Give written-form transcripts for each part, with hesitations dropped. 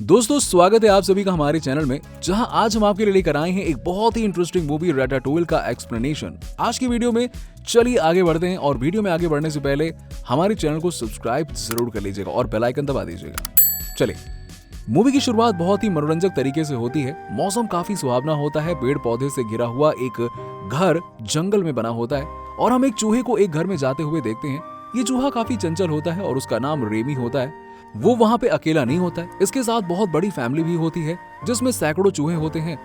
दोस्तों स्वागत है आप सभी का हमारे चैनल में, जहां आज हम आपके लिए लेकर आए हैं एक बहुत ही इंटरेस्टिंग मूवी रैटाटोइल का एक्सप्लेनेशन। आज की वीडियो में चलिए आगे बढ़ते हैं और वीडियो में आगे बढ़ने से पहले हमारे चैनल को सब्सक्राइब जरूर कर लीजिएगा और बेल आइकन दबा दीजिएगा। चलिए, मूवी की शुरुआत बहुत ही मनोरंजक तरीके से होती है। मौसम काफी सुहावना होता है, पेड़ पौधे से घिरा हुआ एक घर जंगल में बना होता है और हम एक चूहे को एक घर में जाते हुए देखते हैं। ये चूहा काफी चंचल होता है और उसका नाम रेमी होता है। वो वहाँ पे अकेला नहीं होता है, इसके साथ बहुत बड़ी फैमिली भी होती है जिसमें सैकड़ों चूहे होते हैं।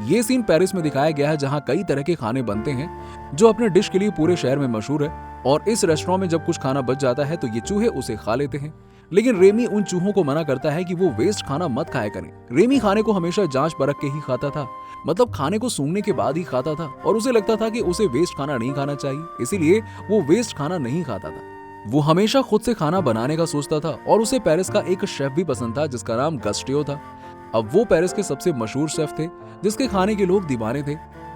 ये सीन पेरिस में दिखाया गया है, जहाँ कई तरह के खाने बनते हैं जो अपने डिश के लिए पूरे शहर में मशहूर है। और इस रेस्टोरेंट में जब कुछ खाना बच जाता है तो ये चूहे उसे खा लेते हैं। लेकिन रेमी उन चूहों को मना करता है कि वो वेस्ट खाना मत खाया करें। रेमी खाने को हमेशा जांच परख के ही खाता था, मतलब खाने को सूंघने के बाद ही खाता था और उसे लगता था कि उसे वेस्ट खाना नहीं खाना चाहिए, इसीलिए वो वेस्ट खाना नहीं खाता था। वो हमेशा खुद से खाना बनाने का सोचता था और उसे पेरिस का एक शेफ भी पसंद था जिसका नाम गस्टियो था। अब वो पेरिस के सबसे मशहूर शेफ थे जिसके खाने के लोग दीवाने थे।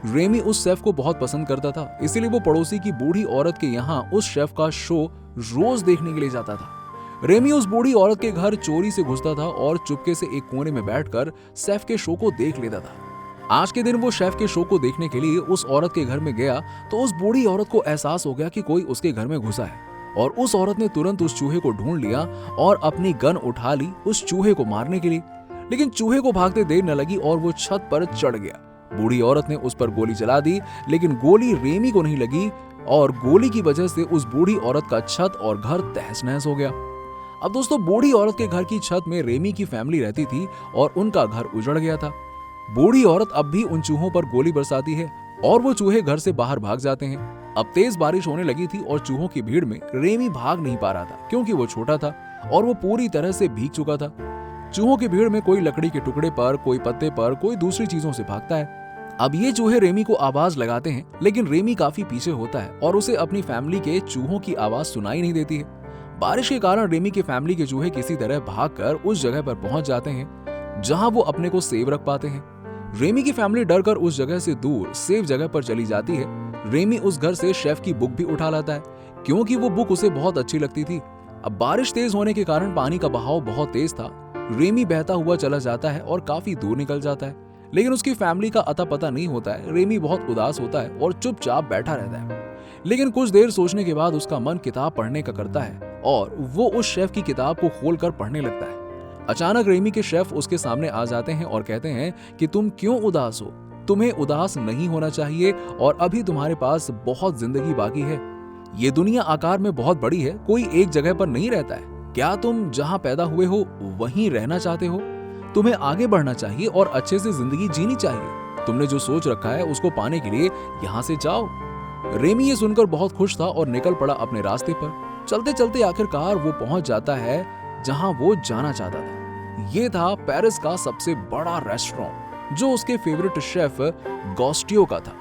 रेमी उस शेफ को बहुत पसंद करता था, इसीलिए वो पड़ोसी की बूढ़ी औरत के यहाँ उस शेफ का शो रोज देखने के लिए जाता था। रेमी उस बूढ़ी औरत के घर चोरी से घुसता था और चुपके से एक कोने में बैठकर शेफ के शो को देख लेता था। आज के दिन वो शेफ के शो को देखने के लिए उस औरत के घर में गया तो उस बूढ़ी औरत को एहसास हो गया कि कोई उसके घर में घुसा है और उस औरत ने तुरंत उस चूहे को ढूंढ लिया और अपनी गन उठा ली उस चूहे को मारने के लिए। लेकिन चूहे को भागते देर न लगी और वो छत पर चढ़ गया। बूढ़ी औरत ने उस पर गोली चला दी, लेकिन गोली रेमी को नहीं लगी और गोली की वजह से उस बूढ़ी औरत का छत और घर तहस नहस हो गया। अब दोस्तों, बूढ़ी औरत के घर की छत में रेमी की फैमिली रहती थी और उनका घर उजड़ गया था। बूढ़ी औरत अब भी उन चूहों पर गोली बरसाती है और वो चूहे घर से बाहर भाग जाते हैं। अब तेज बारिश होने लगी थी और चूहों की भीड़ में रेमी भाग नहीं पा रहा था क्योंकि वो छोटा था और वो पूरी तरह से भीग चुका था। चूहों की भीड़ में कोई लकड़ी के टुकड़े पर, कोई पत्ते पर, कोई दूसरी चीजों से भागता है। अब ये चूहे रेमी को आवाज लगाते हैं, लेकिन रेमी काफी पीछे होता है और उसे अपनी फैमिली के चूहों की आवाज सुनाई नहीं देती है। बारिश के कारण रेमी के फैमिली के चूहे किसी तरह भागकर उस जगह पर पहुंच जाते हैं जहां वो अपने को सेव रख पाते हैं। रेमी की फैमिली डरकर उस जगह से दूर सेफ जगह पर चली जाती है। रेमी उस घर से शेफ की बुक भी उठा लाता है क्योंकि वो बुक उसे बहुत अच्छी लगती थी। अब बारिश तेज होने के कारण पानी का बहाव बहुत तेज था। रेमी बहता हुआ चला जाता है और काफी दूर निकल जाता है, लेकिन उसकी फैमिली का अता पता नहीं होता है। रेमी बहुत उदास होता है और चुपचाप बैठा रहता है, लेकिन कुछ देर सोचने के बाद उसका मन किताब पढ़ने का करता है और वो उस शेफ की किताब को खोलकर पढ़ने लगता है। अचानक रेमी के शेफ उसके सामने आ जाते हैं और कहते हैं कि तुम क्यों उदास हो? तुम्हें उदास नहीं होना चाहिए और अभी तुम्हारे पास बहुत जिंदगी बाकी है। ये दुनिया आकार में बहुत बड़ी है, कोई एक जगह पर नहीं रहता है। क्या तुम जहां पैदा हुए हो वहीं रहना चाहते हो? तुम्हें आगे बढ़ना चाहिए और अच्छे से जिंदगी जीनी चाहिए। तुमने जो सोच रखा है उसको पाने के लिए यहाँ से जाओ। रेमी ये सुनकर बहुत खुश था और निकल पड़ा अपने रास्ते पर। चलते चलते आखिरकार वो पहुंच जाता है जहां वो जाना चाहता था। ये था पेरिस का सबसे बड़ा रेस्टोरेंट जो उसके फेवरेट शेफ गॉस्टियो का था।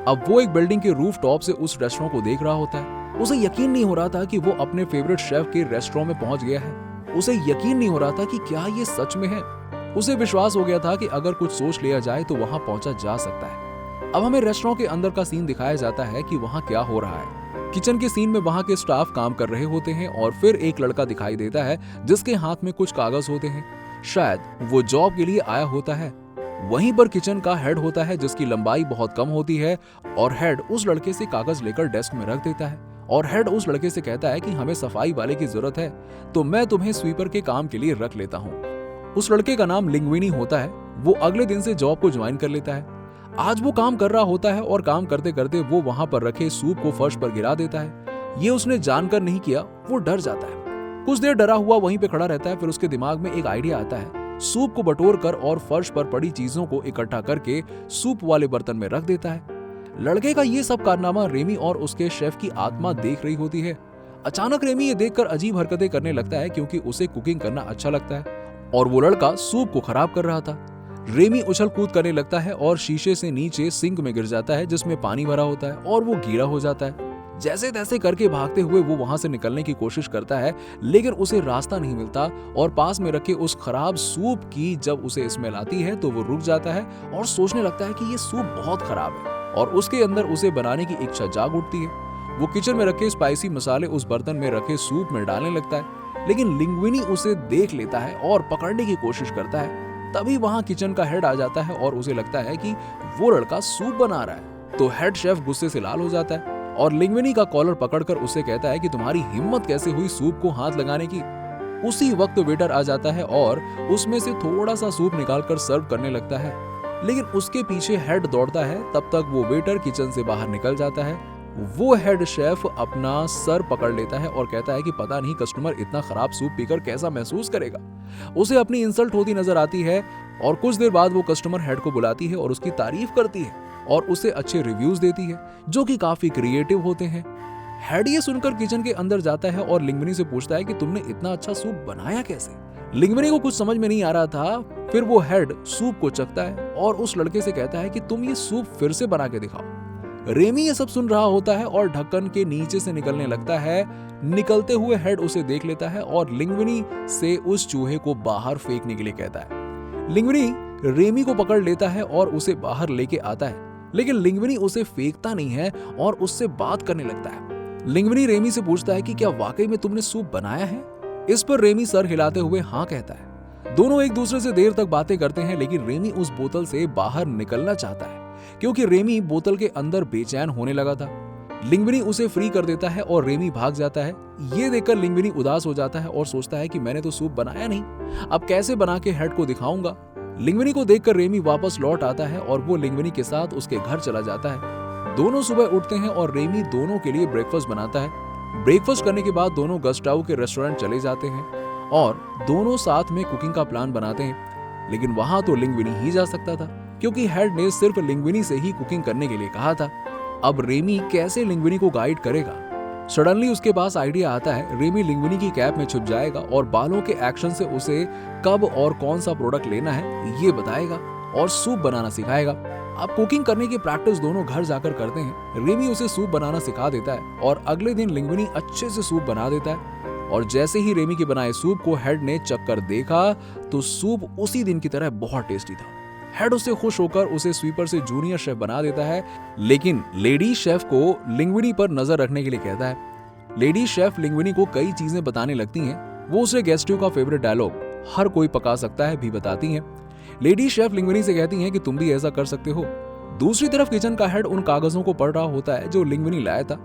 अब वो एक बिल्डिंग के रूफ टॉप से उस रेस्टोरेंट को देख रहा होता है। उसे यकीन नहीं हो रहा था कि वो अपने फेवरेट शेफ के रेस्टोरेंट में पहुंच गया है। उसे यकीन नहीं हो रहा था कि क्या ये सच में है। उसे विश्वास हो गया था कि अगर कुछ सोच लिया जाए तो वहां पहुंचा जा सकता है। अब हमें रेस्टोरेंट के अंदर का सीन दिखाया जाता है कि वहां क्या हो रहा है। किचन के सीन में वहां के स्टाफ काम कर रहे होते हैं और फिर एक लड़का दिखाई देता है जिसके हाथ में कुछ कागज होते हैं। शायद वो जॉब के लिए आया होता है। वहीं पर किचन का हेड होता है जिसकी लंबाई बहुत कम होती है और हेड उस लड़के से कागज लेकर डेस्क में रख देता है और हेड उस लड़के से कहता है कि हमें सफाई वाले की जरूरत है तो मैं तुम्हें स्वीपर के काम के लिए रख लेता हूँ। उस लड़के का नाम लिंग्विनी होता है। वो अगले दिन से जॉब को ज्वाइन कर लेता है। आज वो काम कर रहा होता है और काम करते करते वो वहां पर रखे सूप को फर्श पर गिरा देता है। ये उसने जानकर नहीं किया, वो डर जाता है। कुछ देर डरा हुआ वहीं पे खड़ा रहता है, फिर उसके दिमाग में एक आइडिया आता है। सूप को बटोर कर और फर्श पर पड़ी चीजों को इकट्ठा करके सूप वाले बर्तन में रख देता है। लड़के का ये सब कारनामा रेमी और उसके शेफ की आत्मा देख रही होती है। अचानक रेमी ये देखकर अजीब हरकतें करने लगता है क्योंकि उसे कुकिंग करना अच्छा लगता है और वो लड़का सूप को खराब कर रहा था। रेमी उछल कूद करने लगता है और शीशे से नीचे सिंक में गिर जाता है जिसमें पानी भरा होता है और वो गीला हो जाता है। जैसे तैसे करके भागते हुए वो वहां से निकलने की कोशिश करता है, लेकिन उसे रास्ता नहीं मिलता और पास में रखे उस खराब सूप की जब उसे स्मेल आती है तो वो रुक जाता है और सोचने लगता है कि ये सूप बहुत खराब है और उसके अंदर उसे बनाने की इच्छा जाग उठती है। वो किचन में रखे स्पाइसी मसाले उस बर्तन में रखे सूप में डालने लगता है, लेकिन लिंग्विनी उसे देख लेता है और पकड़ने की कोशिश करता है। तभी वहां किचन का हेड आ जाता है और उसे लगता है कि वो लड़का सूप बना रहा है। तो हेड शेफ गुस्से से लाल हो जाता है और लिंग्विनी का कॉलर पकड़कर उसे कहता है कि तुम्हारी हिम्मत कैसे हुई सूप को हाथ लगाने की। उसी वक्त वेटर आ जाता है और उसमें से थोड़ा सा सूप निकालकर सर्व करने लगता है, लेकिन उसके पीछे हेड दौड़ता है। तब तक वो वेटर किचन से बाहर निकल जाता है। वो हेड शेफ अपना सर पकड़ लेता है और कहता है कि पता नहीं कस्टमर इतना खराब सूप पीकर कैसा महसूस करेगा। उसे अपनी इंसल्ट होती नजर आती है और कुछ देर बाद वो कस्टमर हेड को बुलाती है और उसकी तारीफ करती है और उसे अच्छे रिव्यूज देती है जो कि काफी क्रिएटिव होते हैं। हेड ये सुनकर किचन के अंदर जाता है और लिंग्विनी से पूछता है कि तुमने इतना अच्छा सूप बनाया कैसे। लिंग्विनी को कुछ समझ में नहीं आ रहा था। फिर वो हेड सूप को चखता है और उस लड़के से कहता है कि तुम ये सूप फिर से बना के दिखाओ। रेमी ये सब सुन रहा होता है और ढक्कन के नीचे से निकलने लगता है। निकलते हुए हेड उसे देख लेता है और लिंग्विनी से उस चूहे को बाहर फेंकने के लिए कहता है। लिंग्विनी रेमी को पकड़ लेता है और उसे बाहर लेके आता है, लेकिन लिंग्विनी उसे फेंकता नहीं है और उससे बात करने लगता है। लिंग्विनी रेमी से पूछता है कि क्या वाकई में तुमने सूप बनाया है। इस पर रेमी सर हिलाते हुए हाँ कहता है। दोनों एक दूसरे से देर तक बातें करते हैं, लेकिन रेमी उस बोतल से बाहर निकलना चाहता है क्योंकि रेमी बोतल के अंदर बेचैन होने लगा था। लिंग्विनी उसे फ्री कर देता है और रेमी भाग जाता है। ये देखकर लिंग्विनी उदास हो जाता है और सोचता है कि मैंने तो सूप बनाया नहीं, अब कैसे बना के हेड को दिखाऊंगा। लिंग्विनी को देखकर रेमी वापस लौट आता है और वो लिंग्विनी के साथ उसके घर चला जाता है। दोनों सुबह उठते हैं और रेमी दोनों के लिए ब्रेकफास्ट बनाता है। ब्रेकफास्ट करने के बाद दोनों गस्टाओ के रेस्टोरेंट चले जाते हैं और दोनों साथ में कुकिंग का प्लान बनाते हैं, लेकिन वहां तो लिंग्विनी ही जा सकता था क्योंकि हेड ने सिर्फ लिंग्विनी से ही कुकिंग करने के लिए कहा था। अब रेमी कैसे लिंग्विनी को गाइड करेगा। सडनली उसके पास आइडिया आता है। रेमी लिंग्विनी की कैप में छुप जाएगा और बालों के एक्शन से उसे कब और कौन सा प्रोडक्ट लेना है ये बताएगा और सूप बनाना सिखाएगा। अब कुकिंग करने की प्रैक्टिस दोनों घर जाकर करते हैं। रेमी उसे सूप बनाना सिखा देता है और अगले दिन लिंग्विनी अच्छे से सूप बना देता है। और जैसे ही रेमी के बनाए सूप को हेड ने चखकर देखा तो सूप उसी दिन की तरह बहुत टेस्टी था। हेड उससे खुश होकर उसे स्वीपर से जूनियर शेफ बना देता है, लेकिन लेडी शेफ को लिंग्विनी पर नजर रखने के लिए कहता है। लेडी शेफ लिंग्विनी को कई चीजें बताने लगती हैं। वो उसे गेस्ट्यू का फेवरेट डायलॉग हर कोई पका सकता है भी बताती हैं। लेडी शेफ लिंग्विनी से कहती हैं कि तुम भी ऐसा कर सकते हो। दूसरी तरफ किचन का हेड उन कागजों को पढ़ रहा होता है जो लिंग्विनी लाया था।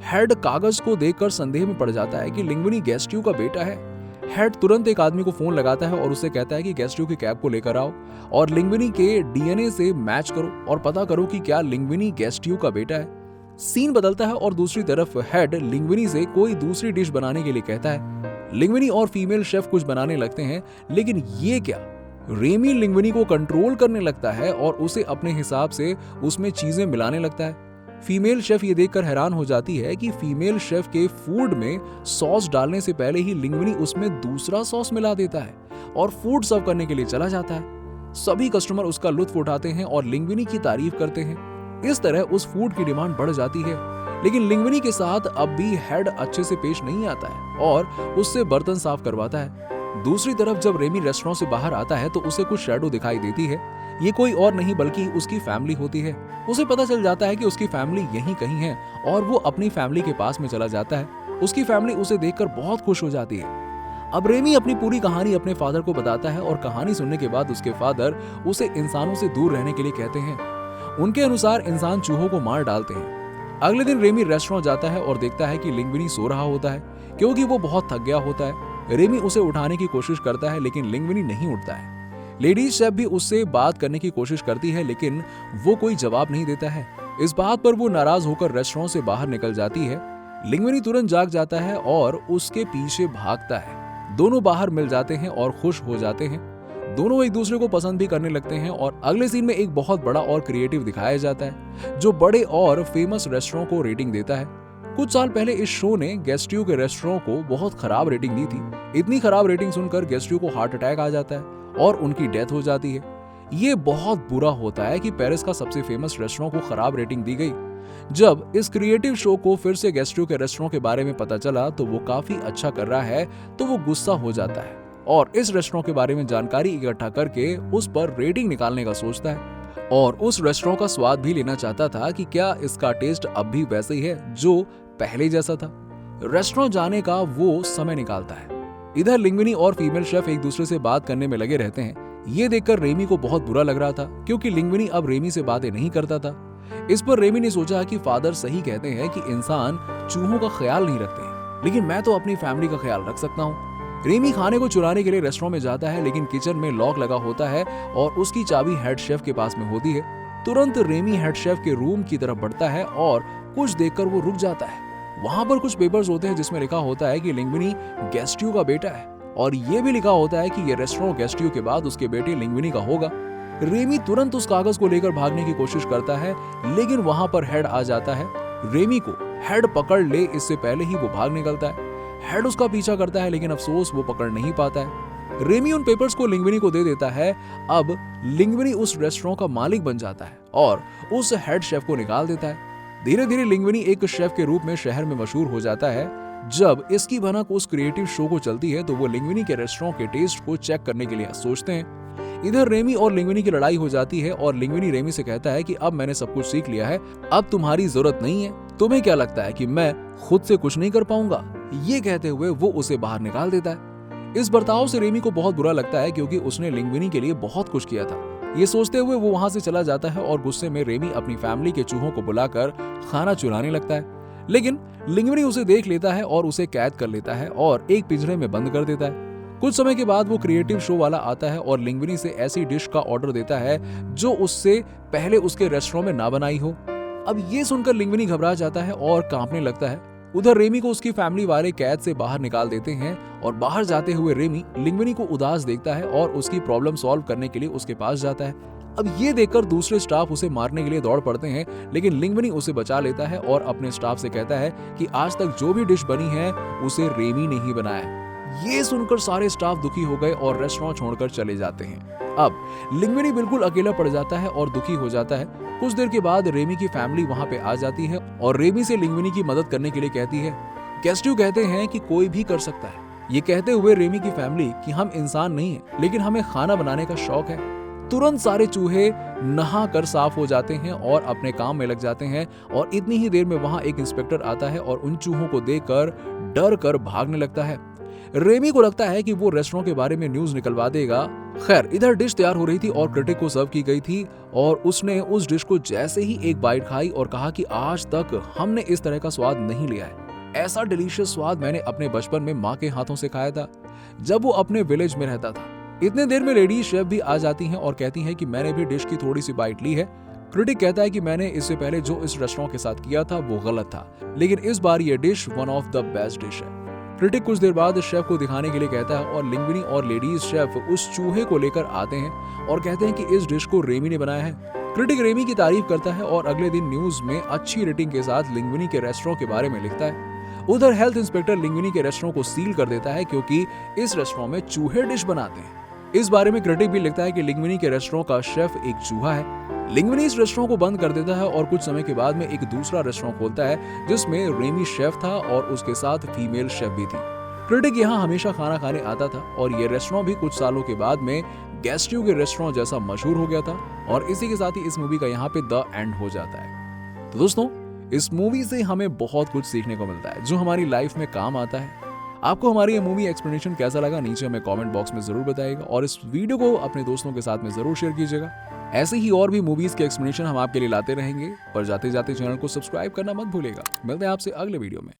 हेड कागज को देखकर संदेह में पड़ जाता है कि लिंग्विनी गेस्ट्यू का बेटा है। हेड तुरंत एक आदमी को फोन लगाता है और उससे कहता है कि गेस्ट्यू की कैब को लेकर आओ और लिंग्विनी के डीएनए से मैच करो और पता करो कि क्या लिंग्विनी गेस्ट्यू का बेटा है। सीन बदलता है और दूसरी तरफ हेड लिंग्विनी से कोई दूसरी डिश बनाने के लिए कहता है। लिंग्विनी और फीमेल शेफ कुछ बनाने लगते हैं, लेकिन ये क्या, रेमी लिंग्विनी को कंट्रोल करने लगता है और उसे अपने हिसाब से उसमें चीजें मिलाने लगता है। फीमेल शेफ ये देखकर हैरान हो जाती है कि फीमेल शेफ के फूड में सॉस डालने से पहले ही लिंग्विनी उसमें दूसरा सॉस मिला देता है और फूड सर्व करने के लिए चला जाता है। सभी कस्टमर उसका लुत्फ उठाते हैं और लिंग्विनी की तारीफ करते हैं। इस तरह उस फूड की डिमांड बढ़ जाती है, लेकिन लिंग्विनी के साथ अब भी हेड अच्छे से पेश नहीं आता है और उससे बर्तन साफ करवाता है। दूसरी तरफ जब रेमी रेस्टोरेंट से बाहर आता है तो उसे कुछ शैडो दिखाई देती है। ये कोई और नहीं बल्कि उसकी फैमिली होती है। उसे पता चल जाता है कि उसकी फैमिली यहीं कहीं है और वो अपनी फैमिली के पास में चला जाता है। उसकी फैमिली उसे देखकर बहुत खुश हो जाती है। अब रेमी अपनी पूरी कहानी अपने फादर को बताता है और कहानी सुनने के बाद उसके फादर उसे इंसानों से दूर रहने के लिए कहते हैं। उनके अनुसार इंसान चूहों को मार डालते हैं। अगले दिन रेमी रेस्टोरेंट जाता है और देखता है कि लिंग्विनी सो रहा होता है क्योंकि वो बहुत थक गया होता है। रेमी उसे उठाने की कोशिश करता है, लेकिन लिंग्विनी नहीं उठता है। लेडीज शेफ भी उससे बात करने की कोशिश करती है, लेकिन वो कोई जवाब नहीं देता है। इस बात पर वो नाराज होकर रेस्टोरेंट से बाहर निकल जाती है। लिंग्विनी तुरंत जाग जाता है और उसके पीछे भागता है। दोनों बाहर मिल जाते हैं और खुश हो जाते हैं। दोनों एक दूसरे को पसंद भी करने लगते हैं और अगले सीन में एक बहुत बड़ा और क्रिएटिव दिखाया जाता है जो बड़े और फेमस रेस्टोरेंट को रेटिंग देता है। कुछ साल पहले इस शो ने गेस्ट्यू के रेस्टोरेंट को बहुत खराब रेटिंग दी थी। इतनी खराब रेटिंग सुनकर गेस्ट्यू को हार्ट अटैक आ जाता है और उनकी डेथ हो जाती है। ये बहुत बुरा होता है कि पेरिस का सबसे फेमस रेस्टोरेंट को खराब रेटिंग दी गई। जब इस क्रिएटिव शो को फिर से गेस्ट्यू के रेस्टोरेंट के बारे में पता चला तो वो काफी अच्छा कर रहा है, तो वो गुस्सा हो जाता है और इस रेस्टोरेंट के बारे में जानकारी इकट्ठा करके उस पर रेटिंग निकालने का सोचता है और उस रेस्टोरेंट का स्वाद भी लेना चाहता था कि क्या इसका टेस्ट अब भी वैसे ही है जो पहले जैसा था। रेस्टोरेंट जाने का वो समय निकालता है। इधर लिंग्विनी और फीमेल शेफ एक दूसरे से बात करने में लगे रहते हैं। ये देखकर रेमी को बहुत बुरा लग रहा था क्योंकि लिंग्विनी अब रेमी से बातें नहीं करता था। इस पर रेमी ने सोचा कि फादर सही कहते हैं कि इंसान चूहों का ख्याल नहीं रखते, लेकिन मैं तो अपनी फैमिली का ख्याल रख सकता हूँ। रेमी खाने को चुराने के लिए रेस्टोरेंट में जाता है, लेकिन किचन में लॉक लगा होता है और उसकी चाबी हेड शेफ के पास में होती है। तुरंत रेमी हेड शेफ के रूम की तरफ बढ़ता है और कुछ देखकर वो रुक जाता है। वहां पर कुछ पेपर्स होते हैं जिसमें लिखा होता है कि लिंग्विनी गेस्ट्यू का बेटा है और ये भी लिखा होता है कि ये रेस्टोरेंट गेस्ट्यू के बाद उसके बेटे लिंग्विनी का होगा। रेमी तुरंत उस कागज को लेकर भागने की कोशिश करता है, लेकिन वहां पर हेड आ जाता है। रेमी को हेड पकड़ ले इससे पहले ही वो भाग निकलता है। हेड उसका पीछा करता है, लेकिन अफसोस वो पकड़ नहीं पाता है। रेमी उन पेपर्स को लिंग्विनी को दे देता है। अब लिंग्विनी उस रेस्टोरेंट का मालिक बन जाता है और उस हेड शेफ को निकाल देता है। धीरे धीरे लिंग्विनी एक शेफ के रूप में शहर में मशहूर हो जाता है। जब इसकी भनक उस क्रिएटिव शो को चलती है तो वो लिंग्विनी के रेस्टोरेंट के टेस्ट को चेक करने के लिए सोचते हैं। इधर रेमी और लिंग्विनी की लड़ाई हो जाती है और लिंग्विनी रेमी से कहता है कि अब मैंने सब कुछ सीख लिया है, अब तुम्हारी जरूरत नहीं है। तुम्हें क्या लगता है कि मैं खुद से कुछ नहीं कर पाऊंगा? ये कहते हुए वो उसे बाहर निकाल देता है। इस बर्ताव से रेमी को बहुत बुरा लगता है क्योंकि उसने लिंग्विनी के लिए बहुत कुछ किया था। ये सोचते हुए वो वहां से चला जाता है और गुस्से में रेमी अपनी फैमिली के चूहों को बुलाकर खाना चुराने लगता है। लेकिन लिंग्विनी उसे देख लेता है और उसे कैद कर लेता है और एक पिंजरे में बंद कर देता है। कुछ समय के बाद वो क्रिएटिव शो वाला आता है और लिंग्विनी से ऐसी डिश का ऑर्डर देता है जो उससे पहले उसके रेस्टोरेंट में ना बनाई हो। अब ये सुनकर लिंग्विनी घबरा जाता है और कांपने लगता है। उधर रेमी को उसकी फैमिली वाले कैद से बाहर निकाल देते हैं और बाहर जाते हुए रेमी लिंग्विनी को उदास देखता है और उसकी प्रॉब्लम सॉल्व करने के लिए उसके पास जाता है। अब ये देखकर दूसरे स्टाफ उसे मारने के लिए दौड़ पड़ते हैं, लेकिन लिंग्विनी उसे बचा लेता है और अपने स्टाफ से कहता है कि आज तक जो भी डिश बनी है उसे रेमी ने ही बनाया। ये सुनकर सारे स्टाफ दुखी हो गए और रेस्टोरेंट छोड़कर चले जाते हैं। अब लिंग्विनी बिल्कुल अकेला पड़ जाता है और दुखी हो जाता है। कुछ देर के बाद रेमी की फैमिली वहां पे आ जाती है और रेमी से लिंग्विनी की मदद करने के लिए कहती है। गेस्ट्यू कहते हैं कि कोई भी कर सकता है। ये कहते हुए रेमी की फैमिली कि हम इंसान नहीं है, लेकिन हमें खाना बनाने का शौक है। तुरंत सारे चूहे नहा कर साफ हो जाते हैं और अपने काम में लग जाते हैं और इतनी ही देर में वहां एक इंस्पेक्टर आता है और उन चूहों को देखकर डर कर भागने लगता है। रेमी को लगता है कि वो रेस्टोरेंट के बारे में न्यूज निकलवा देगा। खैर, इधर डिश तैयार हो रही थी और क्रिटिक को सर्व की गई थी और उसने उस डिश को जैसे ही एक बाइट खाई और कहा कि आज तक हमने इस तरह का स्वाद नहीं लिया है। ऐसा डिलीशियस स्वाद मैंने अपने बचपन में माँ के हाथों से खाया था जब वो अपने विलेज में रहता था। इतने देर में लेडीज शेफ भी आ जाती हैं और कहती हैं कि मैंने भी डिश की थोड़ी सी बाइट ली है। क्रिटिक कहता है कि मैंने इससे पहले जो इस रेस्टोरेंट के साथ किया था वो गलत था, लेकिन इस बार ये dish one of the best dish है। क्रिटिक कुछ देर बाद शेफ को दिखाने के लिए कहता है और लिंग्विनी और लेडीज शेफ उस चूहे को लेकर आते हैं और कहते हैं कि इस डिश को रेमी ने बनाया है। क्रिटिक रेमी की तारीफ करता है और अगले दिन न्यूज में अच्छी रेटिंग के साथ लिंग्विनी के रेस्टोरेंट के बारे में लिखता है। उधर हेल्थ इंस्पेक्टर लिंग्विनी के रेस्टोरेंट को सील कर देता है क्योंकि इस रेस्टोरेंट में चूहे डिश बनाते हैं। इस बारे में क्रिटिक भी लिखता है कि लिंग्विनी के रेस्टोरेंट का शेफ एक चूहा है। लिंग्विनी इस रेस्टोरेंट को बंद कर देता है और कुछ समय के बाद में एक दूसरा रेस्टोरेंट खोलता है जिसमें रेमी शेफ था और उसके साथ फीमेल शेफ भी थी। क्रिटिक यहाँ हमेशा खाना खाने आता था और ये रेस्टोरेंट भी कुछ सालों के बाद में गेस्ट्यू के रेस्टोरेंट जैसा मशहूर हो गया था। और इसी के साथ ही इस मूवी का यहाँ पे द एंड हो जाता है। तो दोस्तों, इस मूवी से हमें बहुत कुछ सीखने को मिलता है जो हमारी लाइफ में काम आता है। आपको हमारी ये मूवी एक्सप्लेनेशन कैसा लगा नीचे हमें कमेंट बॉक्स में जरूर बताइएगा और इस वीडियो को अपने दोस्तों के साथ में जरूर शेयर कीजिएगा। ऐसे ही और भी मूवीज के एक्सप्लेनेशन हम आपके लिए लाते रहेंगे, पर जाते जाते चैनल को सब्सक्राइब करना मत भूलिएगा। मिलते हैं आपसे अगले वीडियो में।